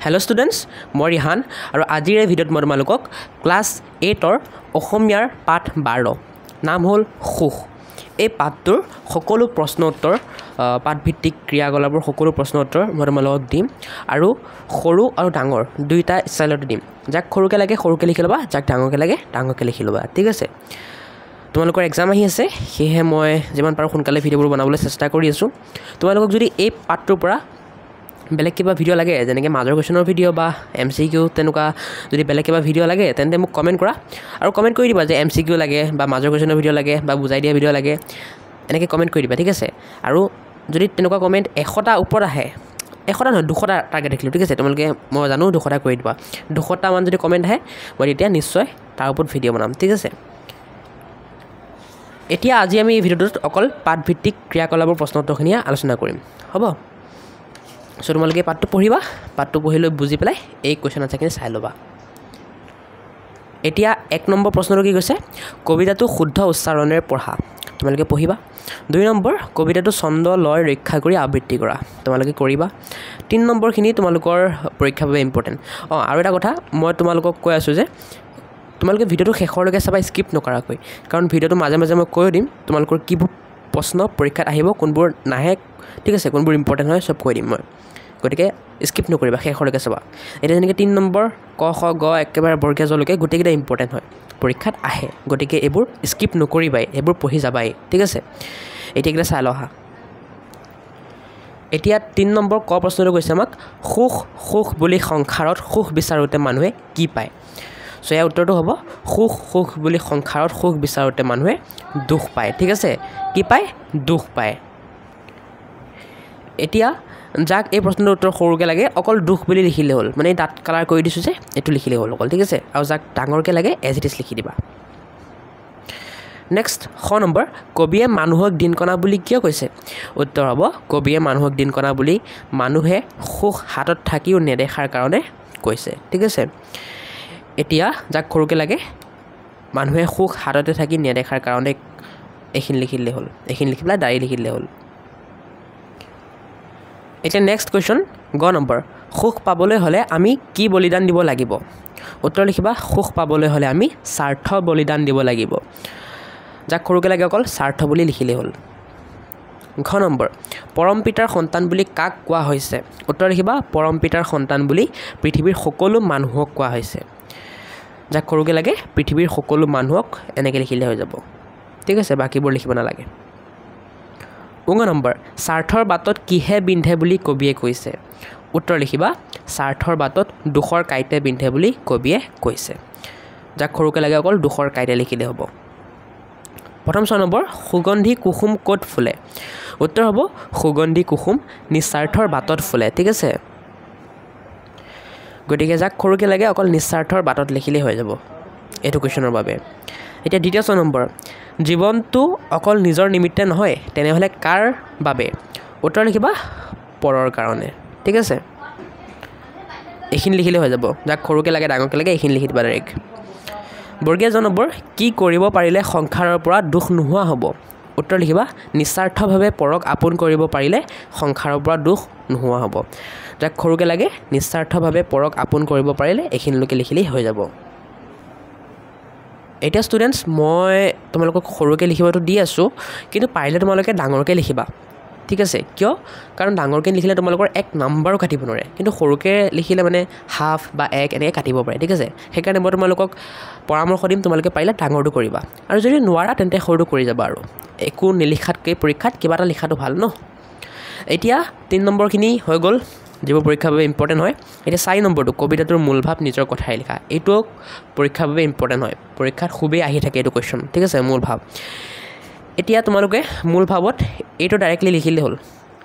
Hello students, মই ৰিহান আৰু আজিৰ এই ভিডিঅ'ত মই তোমালোকক ক্লাছ 8ৰ অসমীয়াৰ পাঠ 12 নাম হ'ল সুখ। এই পাঠটোৰ সকলো প্ৰশ্ন উত্তৰ পাঠ ভিত্তিক ক্ৰিয়াকলাপৰ সকলো প্ৰশ্ন উত্তৰ মই তোমালোকক দিম আৰু সৰু আৰু ডাঙৰ দুইটা ষ্টাইলত দিম। যাক সৰুকৈ লাগে সৰুকৈ লিখি ল'বা, যাক ডাঙৰকৈ লাগে ডাঙৰকৈ লিখি ল'বা, ঠিক আছে। তোমালোকৰ এক্সাম আহি আছে, সেয়েহে মই যিমান পাৰোঁ সোনকালে ভিডিঅ'বোৰ বনাবলৈ চেষ্টা কৰি আছোঁ। তোমালোকক যদি এই পাঠটোৰ পৰা বেলেগ কিবা ভিডিঅ' লাগে, যেনেকৈ মাজৰ কুৱেশ্যনৰ ভিডিঅ' বা MCQ তেনেকুৱা যদি বেলেগ কিবা ভিডিঅ' লাগে তেন্তে মোক কমেণ্ট কৰা আৰু কমেণ্ট কৰি দিবা যে MCQ লাগে বা মাজৰ কুৱেশ্যনৰ ভিডিঅ' লাগে বা বুজাই দিয়া ভিডিঅ' লাগে, এনেকৈ কমেণ্ট কৰি দিবা, ঠিক আছে। আৰু যদি তেনেকুৱা কমেণ্ট 100টা ওপৰত আহে, 100টা নহয় 200টা টাৰ্গেট ৰাখিলোঁ, ঠিক আছে। তোমালোকে মই জানো 200টা কৰি দিবা, 200টামান যদি কমেণ্ট আহে মই তেতিয়া নিশ্চয় তাৰ ওপৰত ভিডিঅ' বনাম, ঠিক আছে। এতিয়া আজি আমি এই ভিডিঅ'টোত অকল পাঠভিত্তিক ক্ৰিয়াকলাপৰ প্ৰশ্ন উত্তৰখিনি আলোচনা কৰিম, হ'ব। চ' তোমালোকে পাঠটো পঢ়িবা, পাঠটো পঢ়ি লৈ বুজি পেলাই এই কুৱেশ্যন আনচাৰখিনি চাই ল'বা। এতিয়া 1 নম্বৰ প্ৰশ্নটো কি কৈছে, কবিতাটো শুদ্ধ উচ্চাৰণেৰে পঢ়া, তোমালোকে পঢ়িবা। 2 নম্বৰ, কবিতাটো ছন্দ লয় ৰক্ষা কৰি আবৃত্তি কৰা, তোমালোকে কৰিবা। 3 নম্বৰখিনি তোমালোকৰ পৰীক্ষাৰ বাবে ইম্পৰ্টেণ্ট। আৰু এটা কথা মই তোমালোকক কৈ আছোঁ যে তোমালোকে ভিডিঅ'টো শেষৰলৈকে চাবা, স্কিপ নকৰাকৈ, কাৰণ ভিডিঅ'টো মাজে মাজে মই কৈ দিম তোমালোকৰ কিবোৰ প্ৰশ্ন পৰীক্ষাত আহিব, কোনবোৰ নাহে, ঠিক আছে, কোনবোৰ ইম্পৰ্টেণ্ট হয় চব কৈ দিম মই, গতিকে স্কিপ নকৰিবা, শেষলৈকে চাবা। এতিয়া যেনেকৈ 3 নম্বৰ ক খ গ একেবাৰে বৰ্গীয়া জলৈকে গোটেইকেইটা ইম্পৰ্টেণ্ট হয়, পৰীক্ষাত আহে, গতিকে এইবোৰ স্কিপ নকৰিবাই, এইবোৰ পঢ়ি যাবাই, ঠিক আছে। এতিয়া এইকেইটা চাই লহা। এতিয়া 3 নম্বৰ ক প্ৰশ্নটো কৈছে আমাক, সুখ সুখ বুলি সংসাৰত সুখ বিচাৰোঁতে মানুহে কি পায়। চ' ইয়াৰ উত্তৰটো হ'ব সুখ সুখ বুলি সংসাৰত সুখ বিচাৰোঁতে মানুহে দুখ পায়, ঠিক আছে। কি পায়? দুখ পায়। এতিয়া যাক এই প্ৰশ্নটোৰ উত্তৰ সৰুকৈ লাগে অকল দুখ বুলি লিখিলে হ'ল, মানে দাঁত কালাৰ কৰি দিছোঁ যে এইটো লিখিলে হ'ল অকল, ঠিক আছে। আৰু যাক ডাঙৰকৈ লাগে এজ ইট ইজ লিখি দিবা। নেক্সট খ নম্বৰ, কবিয়ে মানুহক দিনকণা বুলি কিয় কৈছে। উত্তৰ হ'ব কবিয়ে মানুহক দিনকণা বুলি মানুহে সুখ হাতত থাকিও নেদেখাৰ কাৰণে কৈছে, ঠিক আছে। এতিয়া যাক সৰুকৈ লাগে মানুহে সুখ হাততে থাকি নেদেখাৰ কাৰণে এইখিনি লিখিলে হ'ল, এইখিনি লিখি পেলাই ডায়েৰী লিখিলে হ'ল। এতিয়া নেক্সট কুৱেশ্যন গ নম্বৰ, সুখ পাবলৈ হ'লে আমি কি বলিদান দিব লাগিব। উত্তৰ লিখিবা, সুখ পাবলৈ হ'লে আমি স্বাৰ্থ বলিদান দিব লাগিব। যাক সৰুকৈ লাগে অকল স্বাৰ্থ বুলি লিখিলেই হ'ল। ঘ নম্বৰ, পৰম পিতাৰ সন্তান বুলি কাক কোৱা হৈছে। উত্তৰ লিখিবা, পৰম পিতাৰ সন্তান বুলি পৃথিৱীৰ সকলো মানুহক কোৱা হৈছে। যাক সৰুকৈ লাগে পৃথিৱীৰ সকলো মানুহক এনেকৈ লিখিলে হৈ যাব, ঠিক আছে, বাকীবোৰ লিখিব নালাগে। নম্বৰ, স্বাৰ্থৰ বাটত কিহে বিন্ধে বুলি কবিয়ে কৈছে। উত্তৰ লিখিবা, স্বাৰ্থৰ বাটত দুখৰ কাঁইটে বিন্ধে বুলি কবিয়ে কৈছে। যাক সৰুকৈ লাগে অকল দুখৰ কাঁইটে লিখিলে হ'ব। প্ৰথম 6 নম্বৰ, সুগন্ধি কুসুম ক'ত ফুলে। উত্তৰ হ'ব সুগন্ধি কুসুম নিস্বাৰ্থৰ বাটত ফুলে, ঠিক আছে। গতিকে যাক সৰুকৈ লাগে অকল নিস্বাৰ্থৰ বাটত লিখিলেই হৈ যাব এইটো কুৱেশ্যনৰ বাবে। এতিয়া দ্বিতীয় 6 নম্বৰ, জীৱনটো অকল নিজৰ নিমিত্তে নহয় তেনেহ'লে কাৰ বাবে। উত্তৰ লিখিবা, পৰৰ কাৰণে, ঠিক আছে। এইখিনি লিখিলে হৈ যাব, যাক সৰুকৈ লাগে ডাঙৰকৈ লাগে এইখিনি লিখি দিবা ডাইৰেক্ট। বৰ্গীয়া 1 নম্বৰ, কি কৰিব পাৰিলে সংসাৰৰ পৰা দুখ নোহোৱা হ'ব। উত্তৰ লিখিবা, নিস্বাৰ্থভাৱে পৰক আপোন কৰিব পাৰিলে সংসাৰৰ পৰা দুখ নোহোৱা হ'ব। যাক সৰুকৈ লাগে নিস্বাৰ্থভাৱে পৰক আপোন কৰিব পাৰিলে এইখিনিলৈকে লিখিলেই হৈ যাব। এতিয়া ষ্টুডেণ্টছ মই তোমালোকক সৰুকৈ লিখিবতো দি আছোঁ, কিন্তু পাৰিলে তোমালোকে ডাঙৰকৈ লিখিবা, ঠিক আছে। কিয়? কাৰণ ডাঙৰকৈ লিখিলে তোমালোকৰ 1 নম্বৰো কাটিব নোৱাৰে, কিন্তু সৰুকৈ লিখিলে মানে হাফ বা 1 এনেকৈ কাটিব পাৰে, ঠিক আছে। সেইকাৰণে মই তোমালোকক পৰামৰ্শ দিম, তোমালোকে পাৰিলে ডাঙৰটো কৰিবা, আৰু যদি নোৱাৰা তেন্তে সৰুটো কৰি যাবা। আৰু একো নিলিখাতকৈ পৰীক্ষাত কিবা এটা লিখাটো ভাল ন। এতিয়া 3 নম্বৰখিনি হৈ গ'ল, যিবোৰ পৰীক্ষাৰ বাবে ইম্পৰ্টেণ্ট হয়। এতিয়া 4 নম্বৰটো, কবিতাটোৰ মূল ভাৱ নিজৰ কথাই লিখা, এইটো পৰীক্ষাৰ বাবে ইম্পৰ্টেণ্ট হয়, পৰীক্ষাত খুবেই আহি থাকে এইটো কুৱেশ্যন, ঠিক আছে, মূল ভাৱ। এতিয়া তোমালোকে মূল ভাৱত এইটো ডাইৰেক্টলি লিখিলে হ'ল,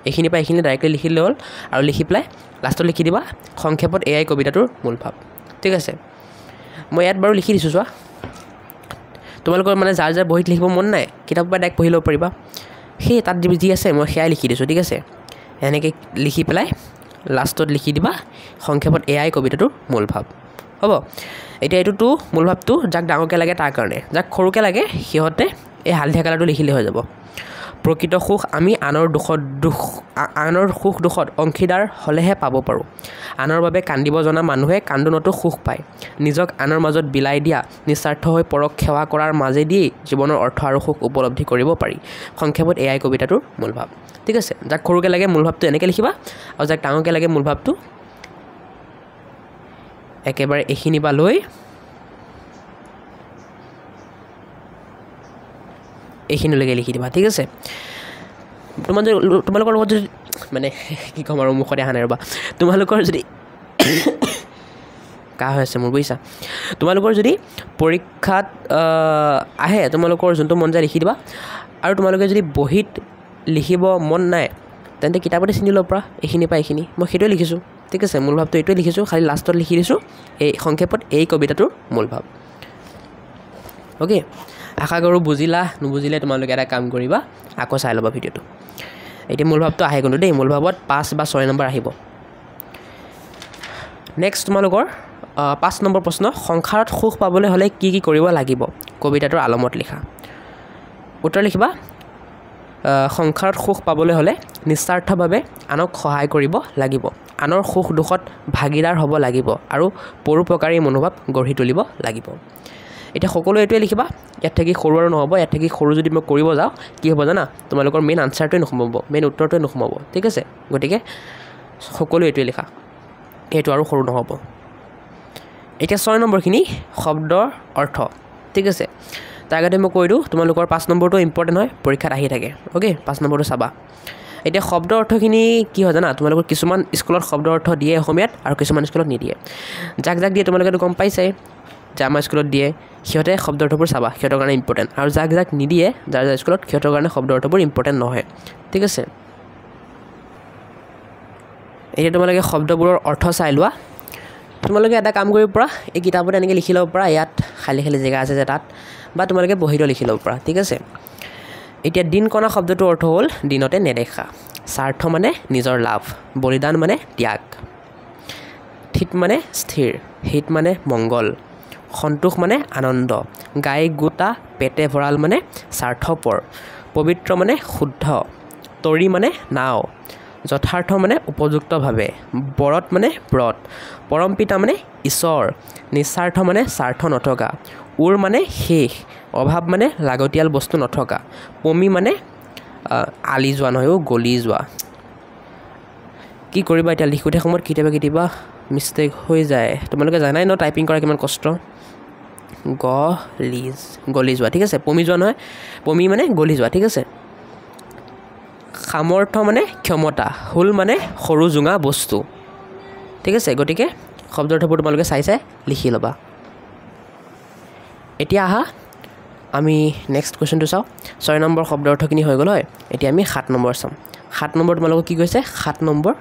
এইখিনিৰ পৰা এইখিনি ডাইৰেক্টলি লিখিলে হ'ল, আৰু লিখি পেলাই লাষ্টত লিখি দিবা সংক্ষেপত এয়াই কবিতাটোৰ মূল ভাৱ, ঠিক আছে। মই ইয়াত বাৰু লিখি দিছোঁ, চোৱা। তোমালোকৰ মানে যাৰ যাৰ বহীত লিখিব মন নাই কিতাপৰ পৰা ডাইৰেক্ট পঢ়ি ল'ব পাৰিবা, সেই তাত যি আছে মই সেয়াই লিখি দিছোঁ, ঠিক আছে। এনেকৈ লিখি পেলাই লাষ্টত লিখি দিবা সংক্ষেপত এয়াই কবিতাটোৰ মূল ভাৱ, হ'ব। এতিয়া এইটোতো মূল ভাৱটো যাক ডাঙৰকৈ লাগে তাৰ কাৰণে, যাক সৰুকৈ লাগে সিহঁতে এই হালধীয়া কালাৰটো লিখিলে হৈ যাব। প্ৰকৃত সুখ আমি আনৰ সুখ দুখত অংশীদাৰ হ'লেহে পাব পাৰোঁ আনৰ বাবে কান্দিব জনা মানুহে কান্দোনতো সুখ পায় নিজক আনৰ মাজত বিলাই দিয়া নিস্বাৰ্থ হৈ পৰক সেৱা কৰাৰ মাজেদিয়েই জীৱনৰ অৰ্থ আৰু সুখ উপলব্ধি কৰিব পাৰি সংক্ষেপত এয়াই কবিতাটোৰ মূল ভাৱ ঠিক আছে যাক সৰুকৈ লাগে মূল ভাৱটো এনেকৈ লিখিবা আৰু যাক ডাঙৰকৈ লাগে মূল ভাৱটো একেবাৰে এইখিনি বা লৈ এইখিনিলৈকে লিখি দিবা ঠিক আছে তোমালোকৰ লগত যদি মানে কি ক'ম আৰু মুখতে অহা নাই ৰ'বা তোমালোকৰ যদি কাহ হৈ আছে মোৰ বুজিছা তোমালোকৰ যদি পৰীক্ষাত আহে তোমালোকৰ যোনটো মন যায় লিখি দিবা আৰু তোমালোকে যদি বহীত লিখিব মন নাই তেন্তে কিতাপতে চিনি ল'ব পৰা এইখিনিৰ পৰা এইখিনি মই সেইটোৱে লিখিছোঁ ঠিক আছে মূল ভাৱটো এইটোৱে লিখিছোঁ খালি লাষ্টত লিখি দিছোঁ এই সংক্ষেপত এই কবিতাটোৰ মূল ভাৱ অ'কে আশা কৰোঁ বুজিলা নুবুজিলে তোমালোকে এটা কাম কৰিবা আকৌ চাই ল'বা ভিডিঅ'টো এতিয়া মূল ভাৱটো আহে কিন্তু দেই মূল ভাৱত 5 বা 6 নম্বৰ আহিব নেক্সট তোমালোকৰ 5 নম্বৰ প্ৰশ্ন সংসাৰত সুখ পাবলৈ হ'লে কি কি কৰিব লাগিব কবিতাটোৰ আলমত লিখা উত্তৰ লিখিবা সংসাৰত সুখ পাবলৈ হ'লে নিস্বাৰ্থভাৱে আনক সহায় কৰিব লাগিব আনৰ সুখ দুখত ভাগিদাৰ হ'ব লাগিব আৰু পৰোপকাৰী মনোভাৱ গঢ়ি তুলিব লাগিব এতিয়া সকলো এইটোৱে লিখিবা ইয়াত থাকি সৰু আৰু নহ'ব ইয়াত থাকি সৰু যদি মই কৰিব যাওঁ কি হ'ব জানা তোমালোকৰ মেইন আনচাৰটোৱে নোসোমাব মেইন উত্তৰটোৱে নোসোমাব ঠিক আছে গতিকে সকলো এইটোৱে লিখা এইটো আৰু সৰু নহ'ব এতিয়া 6 নম্বৰখিনি শব্দৰ অৰ্থ ঠিক আছে তাৰ আগতে মই কৈ দিওঁ তোমালোকৰ 5 নম্বৰটো ইম্পৰ্টেণ্ট হয় পৰীক্ষাত আহি থাকে অ'কে 5 নম্বৰটো চাবা এতিয়া শব্দৰ অৰ্থখিনি কি হয় জানা তোমালোকৰ কিছুমান স্কুলত শব্দৰ অৰ্থ দিয়ে অসমীয়াত আৰু কিছুমান স্কুলত নিদিয়ে যাক দিয়ে তোমালোকেতো গম পাইছাই যে আমাৰ স্কুলত দিয়ে সিহঁতে শব্দ অৰ্থবোৰ চাবা সিহঁতৰ কাৰণে ইম্পৰ্টেণ্ট আৰু যাক নিদিয়ে যাৰ স্কুলত সিহঁতৰ কাৰণে শব্দ অৰ্থবোৰ ইম্পৰ্টেণ্ট নহয় ঠিক আছে এতিয়া তোমালোকে শব্দবোৰৰ অৰ্থ চাই লোৱা তোমালোকে এটা কাম কৰিব পৰা এই কিতাপত এনেকৈ লিখি ল'ব পৰা ইয়াত খালী জেগা আছে যে তাত বা তোমালোকে বহীতো লিখি ল'ব পৰা ঠিক আছে এতিয়া দিন কণা শব্দটোৰ অৰ্থ হ'ল দিনতে নেদেখা স্বাৰ্থ মানে নিজৰ লাভ বলিদান মানে ত্যাগ থিত মানে স্থিৰ হিত মানে মংগল সন্তোষ মানে আনন্দ গাই গোটা পেটে ভঁৰাল মানে স্বাৰ্থপৰ পবিত্ৰ মানে শুদ্ধ তৰি মানে নাও যথাৰ্থ মানে উপযুক্তভাৱে বৰত মানে ব্ৰত পৰমপিতা মানে ঈশ্বৰ নিস্বাৰ্থ মানে স্বাৰ্থ নথকা উৰ মানে শেষ অভাৱ মানে লাগতিয়াল বস্তু নথকা পমি মানে আলি যোৱা নহয় গলি যোৱা কি কৰিবা এতিয়া লিখোঁতে সময়ত কেতিয়াবা মিষ্টেক হৈ যায় তোমালোকে জানাই ন টাইপিং কৰা কিমান কষ্ট গলি যোৱা ঠিক আছে পমি যোৱা নহয় পমি মানে গলি যোৱা ঠিক আছে সামৰ্থ্য মানে ক্ষমতা হুল মানে সৰু জোঙা বস্তু ঠিক আছে গতিকে শব্দাৰ্থবোৰ তোমালোকে চাই লিখি ল'বা এতিয়া আহা আমি নেক্সট কুৱেশ্যনটো চাওঁ 6 নম্বৰ শব্দ অৰ্থখিনি হৈ গ'ল হয় এতিয়া আমি 7 নম্বৰ চাম 7 নম্বৰ তোমালোকক কি কৈছে 7 নম্বৰ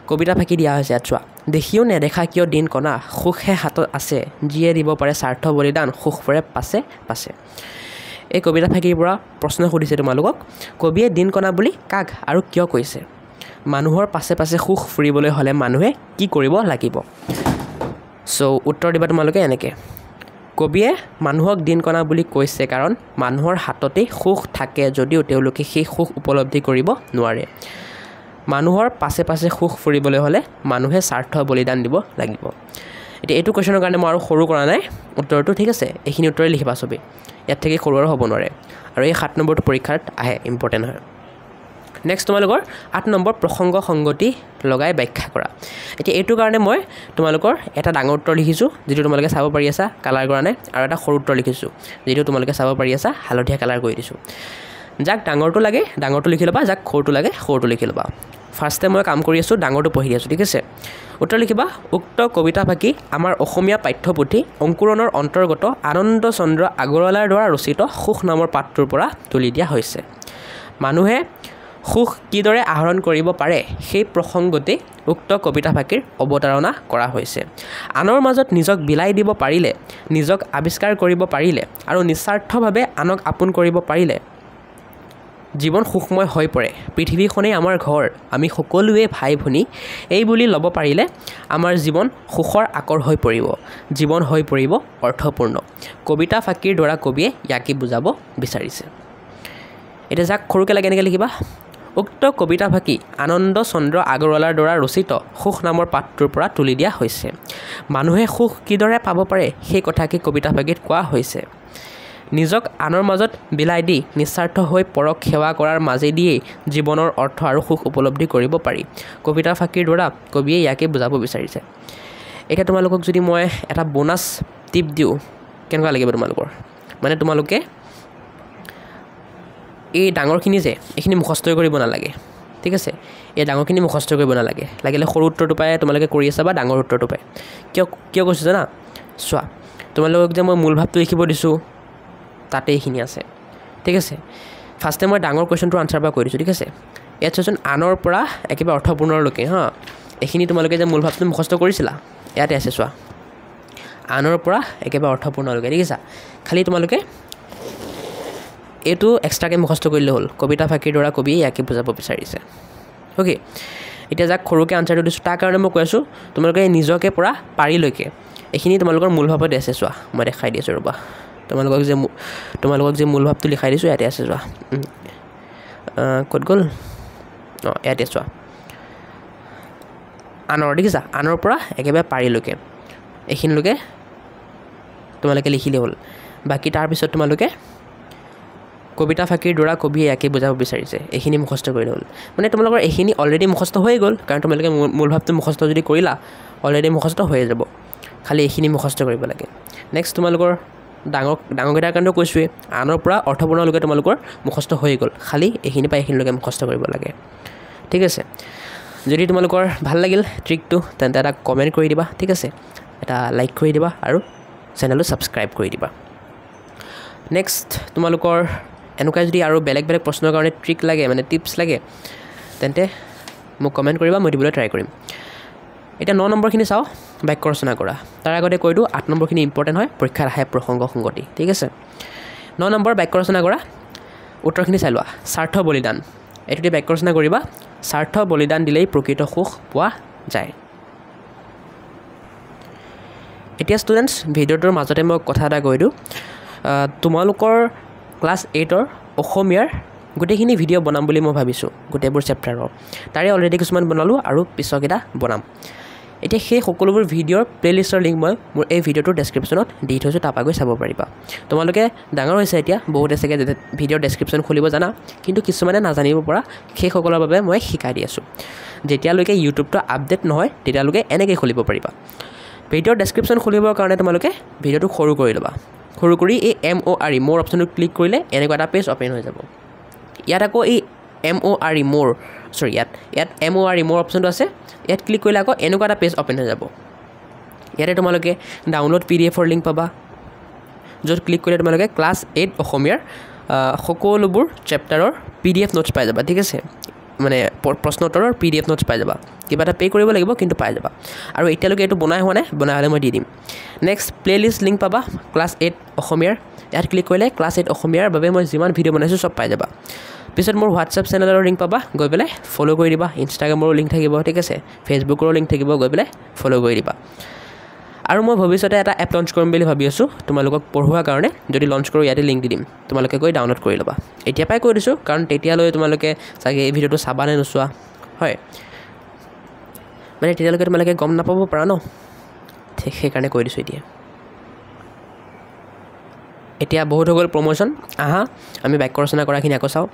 কবিতা ফাঁকি দিয়া হৈছে ইয়াত চোৱা দেখিও নেদেখা কিয় দিন কণা সুখহে হাতত আছে যিয়ে দিব পাৰে স্বাৰ্থ বলিদান সুখ পৰে পাছে এই কবিতা ফাঁকিৰ পৰা প্ৰশ্ন সুধিছে তোমালোকক কবিয়ে দিন কণা বুলি কাক আৰু কিয় কৈছে মানুহৰ পাছে সুখ ফুৰিবলৈ হ'লে মানুহে কি কৰিব লাগিব চ' উত্তৰ দিবা তোমালোকে এনেকৈ কবিয়ে মানুহক দিন কণা বুলি কৈছে কাৰণ মানুহৰ হাততেই সুখ থাকে যদিও তেওঁলোকে সেই সুখ উপলব্ধি কৰিব নোৱাৰে মানুহৰ পাছে সুখ ফুৰিবলৈ হ'লে মানুহে স্বাৰ্থ বলিদান দিব লাগিব এতিয়া এইটো কুৱেশ্যনৰ কাৰণে মই আৰু সৰু কৰা নাই উত্তৰটো ঠিক আছে এইখিনি উত্তৰে লিখিবা চবেই ইয়াত থাকি সৰু আৰু হ'ব নোৱাৰে আৰু এই 7 নম্বৰটো পৰীক্ষাত আহে ইম্পৰ্টেণ্ট হয় নেক্সট তোমালোকৰ 8 নম্বৰ প্ৰসংগ সংগতি লগাই ব্যাখ্যা কৰা এতিয়া এইটো কাৰণে মই তোমালোকৰ এটা ডাঙৰ উত্তৰ লিখিছোঁ যিটো তোমালোকে চাব পাৰি আছা কালাৰ কৰা নাই আৰু এটা সৰু উত্তৰ লিখিছোঁ যিটো তোমালোকে চাব পাৰি আছা হালধীয়া কালাৰ কৰি দিছোঁ যাক ডাঙৰটো লাগে ডাঙৰটো লিখি ল'বা যাক সৰুটো লাগে সৰুটো লিখি ল'বা ফাৰ্ষ্টে মই কাম কৰি আছোঁ ডাঙৰটো পঢ়ি আছোঁ ঠিক আছে উত্তৰ লিখিবা উক্ত কবিতা ফাঁকি আমাৰ অসমীয়া পাঠ্যপুথি অংকুৰণৰ অন্তৰ্গত আনন্দ চন্দ্ৰ আগৰৱালাৰ দ্বাৰা ৰচিত সুখ নামৰ পাঠটোৰ পৰা তুলি দিয়া হৈছে মানুহে সুখ কিদৰে আহৰণ কৰিব পাৰে সেই প্ৰসংগতে উক্ত কবিতা ফাঁকিৰ অৱতাৰণা কৰা হৈছে আনৰ মাজত নিজক বিলাই দিব পাৰিলে নিজক আৱিষ্কাৰ কৰিব পাৰিলে আৰু নিস্বাৰ্থভাৱে আনক আপোন কৰিব পাৰিলে জীৱন সুখময় হৈ পৰে পৃথিৱীখনেই আমাৰ ঘৰ আমি সকলোৱে ভাই ভনী এই বুলি ল'ব পাৰিলে আমাৰ জীৱন সুখৰ আকৰ হৈ পৰিব জীৱন হৈ পৰিব অৰ্থপূৰ্ণ কবিতা ফাঁকিৰ দ্বাৰা কবিয়ে ইয়াকে বুজাব বিচাৰিছে এতিয়া যাক সৰুকৈ লাগে এনেকৈ লিখিবা উক্ত কবিতাফাঁকি আনন্দ চন্দ্ৰ আগৰৱালাৰ দ্বাৰা ৰচিত সুখ নামৰ পাঠটোৰ পৰা তুলি দিয়া হৈছে মানুহে সুখ কিদৰে পাব পাৰে সেই কথাকে কবিতাফাঁকিত কোৱা হৈছে নিজক আনৰ মাজত বিলাই দি নিস্বাৰ্থ হৈ পৰক সেৱা কৰাৰ মাজেদিয়েই জীৱনৰ অৰ্থ আৰু সুখ উপলব্ধি কৰিব পাৰি কবিতাফাঁকিৰ দ্বাৰা কবিয়ে ইয়াকে বুজাব বিচাৰিছে এতিয়া তোমালোকক যদি মই এটা বোনাছ টিপ দিওঁ কেনেকুৱা লাগিব তোমালোকৰ মানে তোমালোকে এই ডাঙৰখিনি যে এইখিনি মুখস্থ কৰিব নালাগে ঠিক আছে এই ডাঙৰখিনি মুখস্থ কৰিব নালাগে লাগিলে সৰু উত্তৰটো পাই তোমালোকে কৰি আছা বা ডাঙৰ উত্তৰটো পাই কিয় কৈছোঁ জানা চোৱা তোমালোকক যে মই মূল ভাৱটো লিখিব দিছোঁ তাতে এইখিনি আছে ঠিক আছে ফাৰ্ষ্টে মই ডাঙৰ কুৱেশ্যনটো আনচাৰ পৰা কৈ দিছোঁ ঠিক আছে ইয়াত চোৱাচোন আনৰ পৰা একেবাৰে অৰ্থপূৰ্ণলৈকে হা এইখিনি তোমালোকে যে মূল ভাৱটো মুখস্থ কৰিছিলা ইয়াতে আছে চোৱা আনৰ পৰা একেবাৰে অৰ্থপূৰ্ণলৈকে ঠিক আছে খালি তোমালোকে এইটো এক্সট্ৰাকৈ মুখস্থ কৰিলে হ'ল কবিতাফাঁকিৰ দ্বাৰা কবিয়ে ইয়াকে বুজাব বিচাৰিছে অ'কে এতিয়া যাক সৰুকৈ আনচাৰটো দিছোঁ তাৰ কাৰণে মই কৈ আছোঁ তোমালোকে নিজকে পৰা পাৰিলৈকে এইখিনি তোমালোকৰ মূল ভাৱতে আছে চোৱা মই দেখাই দি আছোঁ ৰ'বা তোমালোকক যে মূল ভাৱটো লিখাই দিছোঁ ইয়াতে আছে চোৱা ক'ত গ'ল অঁ ইয়াতে চোৱা আনৰ দেখিছা আনৰ পৰা একেবাৰে পাৰিলৈকে এইখিনিলৈকে তোমালোকে লিখিলে হ'ল বাকী তাৰপিছত তোমালোকে কবিতাফাঁকিৰ দ্বাৰা কবিয়ে ইয়াকে বুজাব বিচাৰিছে এইখিনি মুখস্থ কৰিলে হ'ল মানে তোমালোকৰ এইখিনি অলৰেডি মুখস্থ হৈ গ'ল কাৰণ তোমালোকে মূল ভাৱটো মুখস্থ যদি কৰিলা অলৰেডি মুখস্থ হৈয়ে যাব খালি এইখিনি মুখস্থ কৰিব লাগে নেক্সট তোমালোকৰ ডাঙৰকেইটাৰ কাৰণেও কৈছোঁৱেই আনৰ পৰা অৰ্থপূৰ্ণলৈকে তোমালোকৰ মুখস্থ হৈ গ'ল খালি এইখিনি পৰা এইখিনিলৈকে মুখস্থ কৰিব লাগে ঠিক আছে যদি তোমালোকৰ ভাল লাগিল ট্ৰিকটো তেন্তে এটা কমেণ্ট কৰি দিবা ঠিক আছে এটা লাইক কৰি দিবা আৰু চেনেলটো ছাবস্ক্ৰাইব কৰি দিবা নেক্সট তোমালোকৰ এনেকুৱা যদি আৰু বেলেগ প্ৰশ্নৰ কাৰণে ট্ৰিক লাগে মানে টিপছ লাগে তেন্তে মোক কমেণ্ট কৰিবা মই দিবলৈ ট্ৰাই কৰিম এতিয়া 9 নম্বৰখিনি চাওঁ বাক্য ৰচনা কৰা তাৰ আগতে কৈ দিওঁ 8 নম্বৰখিনি ইম্পৰ্টেণ্ট হয় পৰীক্ষাত আহে প্ৰসংগ সংগতি ঠিক আছে 9 নম্বৰ বাক্য ৰচনা কৰা উত্তৰখিনি চাই লোৱা স্বাৰ্থ বলিদান এইটোতে বাক্য ৰচনা কৰিবা স্বাৰ্থ বলিদান দিলেই প্ৰকৃত সুখ পোৱা যায় এতিয়া ষ্টুডেণ্টছ ভিডিঅ'টোৰ মাজতে মই কথা এটা কৈ দিওঁ তোমালোকৰ ক্লাছ 8ৰ অসমীয়াৰ গোটেইখিনি ভিডিঅ' বনাম বুলি মই ভাবিছোঁ গোটেইবোৰ চেপ্টাৰৰ তাৰে অলৰেডি কিছুমান বনালোঁ আৰু পিছৰকেইটা বনাম এতিয়া সেই সকলোবোৰ ভিডিঅ'ৰ প্লে'লিষ্টৰ লিংক মই মোৰ এই ভিডিঅ'টোৰ ডেছক্ৰিপশ্যনত দি থৈছোঁ তাৰপৰা গৈ চাব পাৰিবা তোমালোকে ডাঙৰ হৈছে এতিয়া বহুতে চাগে ভিডিঅ'ৰ ডেছক্ৰিপশ্যন খুলিব জানা কিন্তু কিছুমানে নাজানিব পৰা সেইসকলৰ বাবে মই শিকাই দি আছোঁ যেতিয়ালৈকে ইউটিউবটো আপডেট নহয় তেতিয়ালৈকে এনেকৈ খুলিব পাৰিবা ভিডিঅ'ৰ ডেছক্ৰিপশ্যন খুলিবৰ কাৰণে তোমালোকে ভিডিঅ'টো সৰু কৰি ল'বা সৰু কৰি এই MORE মোৰ অপশ্যনটো ক্লিক কৰিলে এনেকুৱা এটা পেজ অ'পেন হৈ যাব ইয়াত আকৌ এই MORE মোৰ ইয়াত MORE মোৰ অপশ্যনটো আছে ইয়াত ক্লিক কৰিলে আকৌ এনেকুৱা এটা পেজ অ'পেন হৈ যাব ইয়াতে তোমালোকে ডাউনলোড PDFৰ লিংক পাবা য'ত ক্লিক কৰিলে তোমালোকে ক্লাছ 8 অসমীয়াৰ সকলোবোৰ চেপ্টাৰৰ PDF নোটছ পাই যাবা ঠিক আছে মানে প্ৰশ্নোত্তৰৰ PDF নোটছ পাই যাবা কিবা এটা পে' কৰিব লাগিব কিন্তু পাই যাবা আৰু এতিয়ালৈকে এইটো বনাই হোৱা নাই বনাই হ'লে মই দি দিম নেক্সট প্লে'লিষ্ট লিংক পাবা ক্লাছ 8 অসমীয়াৰ ইয়াত ক্লিক কৰিলে ক্লাছ 8 অসমীয়াৰ বাবে মই যিমান ভিডিঅ' বনাইছোঁ চব পাই যাবা পিছত মোৰ হোৱাটছএপ চেনেলৰ লিংক পাবা গৈ পেলাই ফ'ল' কৰি দিবা ইনষ্টাগ্ৰামৰো লিংক থাকিব ঠিক আছে ফেচবুকৰো লিংক থাকিব গৈ পেলাই ফ'ল' কৰি দিবা আৰু মই ভৱিষ্যতে এটা এপ লঞ্চ কৰিম বুলি ভাবি আছোঁ তোমালোকক পঢ়োৱাৰ কাৰণে যদি লঞ্চ কৰোঁ ইয়াতে লিংক দি দিম তোমালোকে গৈ ডাউনলোড কৰি ল'বা এতিয়াৰ পৰাই কৈ দিছোঁ কাৰণ তেতিয়ালৈ তোমালোকে চাগে এই ভিডিঅ'টো চাবা নে নোচোৱা হয় মানে তেতিয়ালৈকে তোমালোকে গম নাপাব পাৰা ন ঠিক সেইকাৰণে কৈ দিছোঁ এতিয়া বহুত হৈ গ'ল প্ৰমোশ্যন আহা আমি বাক্য ৰচনা কৰাখিনি আকৌ চাওঁ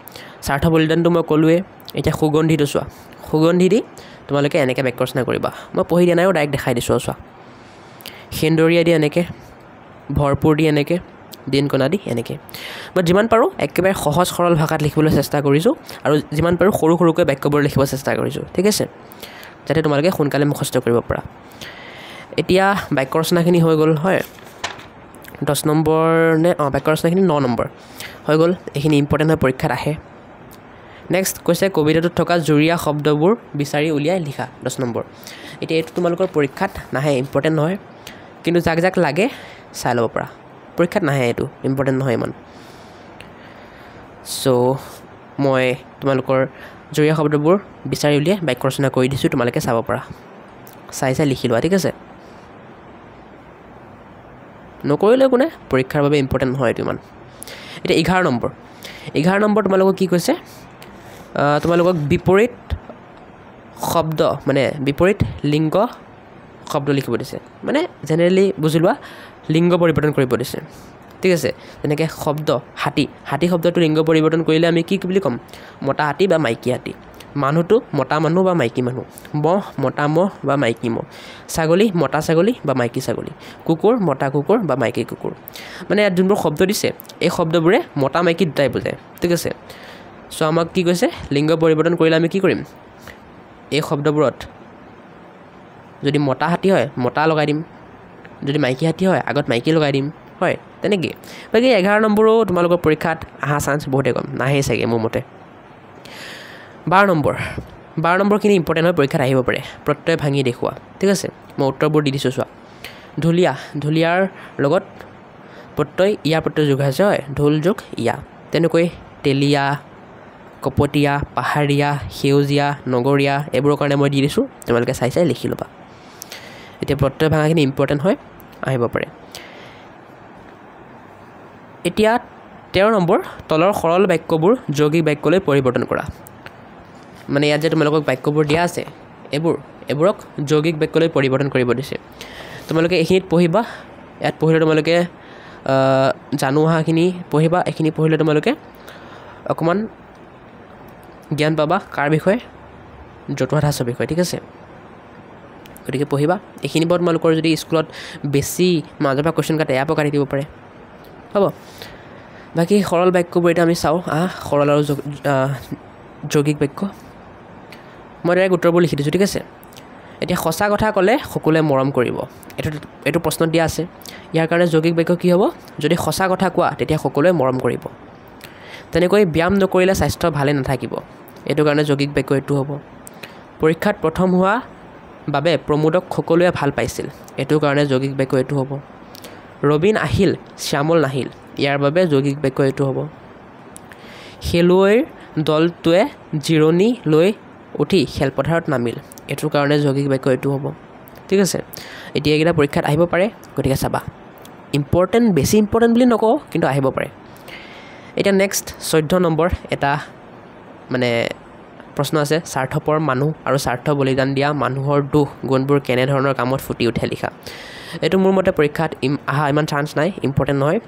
স্বাৰ্থ বলিদানটো মই ক'লোৱেই এতিয়া সুগন্ধিটো চোৱা সুগন্ধি দি তোমালোকে এনেকৈ বাক্য ৰচনা কৰিবা মই পঢ়ি দিয়া নাইও ডাইৰেক্ট দেখাই দিছোঁ চোৱা সেন্দৰীয়া দি এনেকৈ ভৰপূৰ দি এনেকৈ দিনকণা দি এনেকৈ মই যিমান পাৰোঁ একেবাৰে সহজ সৰল ভাষাত লিখিবলৈ চেষ্টা কৰিছোঁ আৰু যিমান পাৰোঁ সৰু সৰুকৈ বাক্যবোৰ লিখিব চেষ্টা কৰিছোঁ ঠিক আছে যাতে তোমালোকে সোনকালে মুখস্থ কৰিব পাৰা এতিয়া বাক্য ৰচনাখিনি হৈ গ'ল হয় 10 নম্বৰ নে বাক্য ৰচনাখিনি 9 নম্বৰ হৈ গ'ল এইখিনি ইম্পৰ্টেণ্ট হয় পৰীক্ষাত আহে নেক্সট কৈছে কবিতাটোত থকা জুৰীয়া শব্দবোৰ বিচাৰি উলিয়াই লিখা 10 নম্বৰ এতিয়া এইটো তোমালোকৰ পৰীক্ষাত নাহে ইম্পৰ্টেণ্ট নহয় কিন্তু যাক যাক লাগে চাই ল'ব পৰা পৰীক্ষাত নাহে এইটো ইম্পৰ্টেণ্ট নহয় ইমান চ' মই তোমালোকৰ জুৰীয়া শব্দবোৰ বিচাৰি উলিয়াই বাক্য ৰচনা কৰি দিছোঁ তোমালোকে চাব পৰা চাই লিখি লোৱা ঠিক আছে নকৰিলে একো নাই পৰীক্ষাৰ বাবে ইম্পৰ্টেণ্ট নহয় এইটো ইমান এতিয়া 11 নম্বৰ 11 নম্বৰ তোমালোকক কি কৈছে তোমালোকক বিপৰীত শব্দ মানে বিপৰীত লিংগ শব্দ লিখিব দিছে মানে জেনেৰেলি বুজি লোৱা লিংগ পৰিৱৰ্তন কৰিব দিছে ঠিক আছে যেনেকৈ শব্দ হাতী শব্দটো লিংগ পৰিৱৰ্তন কৰিলে আমি কি বুলি ক'ম মতা হাতী বা মাইকী হাতী মানুহটো মতা মানুহ বা মাইকী মানুহ মহ মতা মহ বা মাইকী মহ ছাগলী মতা ছাগলী বা মাইকী ছাগলী কুকুৰ মতা কুকুৰ বা মাইকী কুকুৰ মানে ইয়াত যোনবোৰ শব্দ দিছে এই শব্দবোৰে মতা মাইকী দুটাই বুজায় ঠিক আছে চ' আমাক কি কৈছে লিংগ পৰিৱৰ্তন কৰিলে আমি কি কৰিম এই শব্দবোৰত যদি মতা হাতী হয় মতা লগাই দিম যদি মাইকী হাতী হয় আগত মাইকী লগাই দিম হয় তেনেকৈ বাকী 11 নম্বৰো তোমালোকৰ পৰীক্ষাত অহা চান্স বহুতে কম নাহেই চাগে মোৰ মতে 12 নম্বৰখিনি ইম্পৰ্টেণ্ট হয় পৰীক্ষাত আহিব পাৰে প্ৰত্যয় ভাঙি দেখুওৱা ঠিক আছে মই উত্তৰবোৰ দি দিছোঁ চোৱা ঢুলীয়াৰ লগত প্ৰত্যয় ইয়াৰ প্ৰত্যয় যোগ আছে হয় ঢোল যোগ ইয়া তেনেকৈ তেলীয়া কপটীয়া পাহাৰীয়া সেউজীয়া নগৰীয়া এইবোৰৰ কাৰণে মই দি দিছোঁ তোমালোকে চাই লিখি ল'বা এতিয়া প্ৰত্যয় ভাঙাখিনি ইম্পৰ্টেণ্ট হয় আহিব পাৰে এতিয়া 13 নম্বৰ তলৰ সৰল বাক্যবোৰ যৌগিক বাক্যলৈ পৰিৱৰ্তন কৰা মানে ইয়াত যে তোমালোকক বাক্যবোৰ দিয়া আছে এইবোৰক যৌগিক বাক্যলৈ পৰিৱৰ্তন কৰিব দিছে তোমালোকে এইখিনিত পঢ়িবা ইয়াত পঢ়িলে তোমালোকে জানো অহাখিনি পঢ়িবা এইখিনি পঢ়িলে তোমালোকে অকণমান জ্ঞান পাবা কাৰ বিষয়ে জতুৱা ঠাঁচৰ বিষয়ে ঠিক আছে গতিকে পঢ়িবা এইখিনি বৰ তোমালোকৰ যদি স্কুলত বেছি মাজৰ পৰা কুৱেশ্যন কাটে ইয়াৰ পৰা কাটি দিব পাৰে হ'ব বাকী সৰল বাক্যবোৰ এতিয়া আমি চাওঁ সৰল আৰু যৌগিক বাক্য মই ডাইৰেক্ট উত্তৰবোৰ লিখি দিছোঁ ঠিক আছে এতিয়া সঁচা কথা ক'লে সকলোৱে মৰম কৰিব এইটো প্ৰশ্নত দিয়া আছে ইয়াৰ কাৰণে যৌগিক বাক্য কি হ'ব যদি সঁচা কথা কোৱা তেতিয়া সকলোৱে মৰম কৰিব তেনেকৈ ব্যায়াম নকৰিলে স্বাস্থ্য ভালে নাথাকিব এইটো কাৰণে যৌগিক বাক্য এইটো হ'ব পৰীক্ষাত প্ৰথম হোৱা বাবে প্ৰমোদক সকলোৱে ভাল পাইছিল এইটো কাৰণে যৌগিক বাক্য এইটো হ'ব ৰবীন আহিল শ্যামল নাহিল ইয়াৰ বাবে যৌগিক বাক্য এইটো হ'ব খেলুৱৈৰ দলটোৱে জিৰণি লৈ উঠি খেলপথাৰত নামিল এইটোৰ কাৰণে যৌগিক বাক্য এইটো হ'ব ঠিক আছে এতিয়া এইকেইটা পৰীক্ষাত আহিব পাৰে গতিকে চাবা বেছি ইম্পৰ্টেণ্ট বুলি নকওঁ কিন্তু আহিব পাৰে এতিয়া নেক্সট 14 নম্বৰ এটা মানে প্ৰশ্ন আছে স্বাৰ্থপৰ মানুহ আৰু স্বাৰ্থ বলিদান দিয়া মানুহৰ দুখ গুণবোৰ কেনেধৰণৰ কামত ফুটি উঠে লিখা এইটো মোৰ মতে পৰীক্ষাত অহা ইমান চান্স নাই ইম্পৰ্টেণ্ট নহয়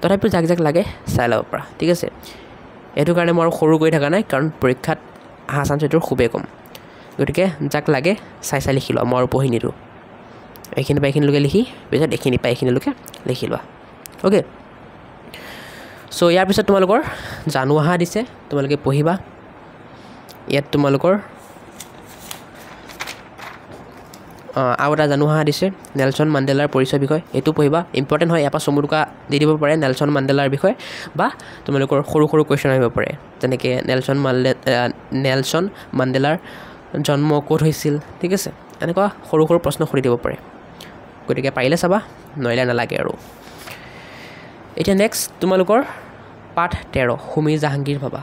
তথাপিও যাক লাগে চাই ল'ব পৰা ঠিক আছে এইটো কাৰণে মই আৰু সৰু কৰি থকা নাই কাৰণ পৰীক্ষাত অহা চান্স এইটোৰ খুবেই কম গতিকে যাক লাগে চাই লিখি লোৱা মই আৰু পঢ়ি নিদিওঁ এইখিনি পৰা এইখিনিলৈকে লিখি পিছত এইখিনি পৰা এইখিনিলৈকে লিখি লোৱা অ'কে চ' ইয়াৰ পিছত তোমালোকৰ জানো অহা দিছে তোমালোকে পঢ়িবা ইয়াত তোমালোকৰ আৰু এটা জানো অহা দিছে নেলছন মাণ্ডেলাৰ পৰিচয় বিষয় এইটো পঢ়িবা ইম্পৰ্টেণ্ট হয় ইয়াৰ পৰা চমু টোকা দি দিব পাৰে নেলছন মাণ্ডেলাৰ বিষয়ে বা তোমালোকৰ সৰু কুৱেশ্যন আহিব পাৰে যেনেকৈ নেলছন মাণ্ডেলাৰ জন্ম ক'ত হৈছিল ঠিক আছে এনেকুৱা সৰু প্ৰশ্ন সুধি দিব পাৰে গতিকে পাৰিলে চাবা নোৱাৰিলে নালাগে আৰু এতিয়া নেক্সট তোমালোকৰ পাঠ 13 হোমী জাহাংগীৰ ভাবা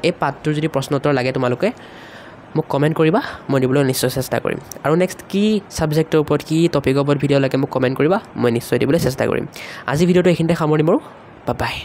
এই পাঠটোৰ যদি প্ৰশ্ন উত্তৰ লাগে তোমালোকে মোক কমেণ্ট কৰিবা মই দিবলৈ নিশ্চয় চেষ্টা কৰিম আৰু নেক্সট কি ছাবজেক্টৰ ওপৰত কি টপিকৰ ওপৰত ভিডিঅ' লাগে মোক কমেণ্ট কৰিবা মই নিশ্চয় দিবলৈ চেষ্টা কৰিম আজি ভিডিঅ'টো এইখিনিতে সামৰিম আৰু বাই